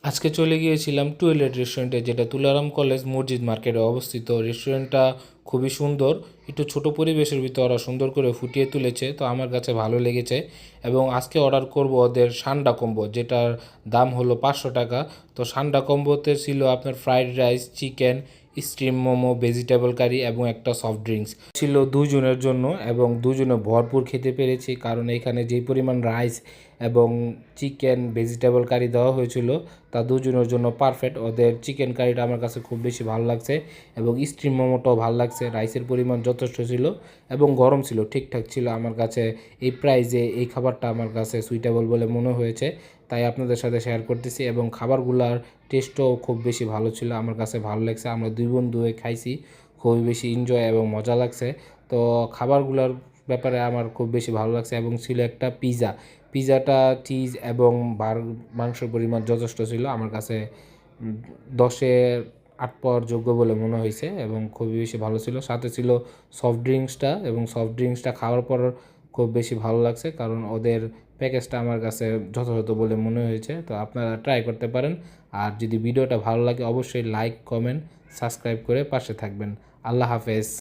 আজকে চলে গিয়েছিলাম টুয়েলেট রেস্টুরেন্টে, যেটা তুলারাম কলেজ মসজিদ মার্কেটে অবস্থিত। রেস্টুরেন্টটা খুবই সুন্দর, একটু ছোট পরিবেশের ভিতর ওরা সুন্দর করে ফুটিয়ে তুলেছে, তো আমার কাছে ভালো লেগেছে। এবং আজকে অর্ডার করব ওদের সান্ডা কম্বো, যেটার দাম হলো 500 টাকা। তো সান্ডা কম্বোতে ছিল আপনার fried rice, chicken, steam momo, vegetable curry এবং একটা সফট ড্রিঙ্কস ছিল দুজনের জন্য। এবং দুজনে ভরপুর খেতে পেরেছি, কারণ এখানে যেই পরিমাণ রাইস এবং চিকেন ভেজিটেবল কারি দেওয়া হয়েছিল তা দুজনের জন্য পারফেক্ট। ওদের চিকেন কারিটা আমার কাছে খুব বেশি ভালো লাগছে এবং স্টিম মোমোটাও ভালো লাগছে। রাইসের পরিমাণ যথেষ্ট ছিল এবং গরম ছিল, ঠিকঠাক ছিল। আমার কাছে এই প্রাইজে এই খাবারটা আমার কাছে সুইটেবল বলে মনে হয়েছে, তাই আপনাদের সাথে শেয়ার করতেছি। এবং খাবারগুলোর টেস্টও খুব বেশি ভালো ছিল, আমার কাছে ভালো লাগছে। আমরা দুই বন্ধু খাইছি, খুবই বেশি এনজয় এবং মজা লাগছে। তো খাবারগুলোর ব্যাপারে আমার খুব বেশি ভালো লাগছে। এবং ছিল একটা পিজাটা চিজ এবং মাংসের পরিমাণ যথেষ্ট ছিল, আমার কাছে 10-এ 8 পাওয়ার যোগ্য বলে মনে হয়েছে এবং খুবই বেশি ভালো ছিল। সাথে ছিল সফট ড্রিঙ্কসটা, এবং সফট ড্রিঙ্কসটা খাওয়ার পর খুব বেশি ভালো লাগছে, কারণ ওদের প্যাকেজটা আমার কাছে যথাযথ বলে মনে হয়েছে। তো আপনারা ট্রাই করতে পারেন। আর যদি ভিডিওটা ভালো লাগে অবশ্যই লাইক, কমেন্ট, সাবস্ক্রাইব করে পাশে থাকবেন। আল্লাহ হাফেজ।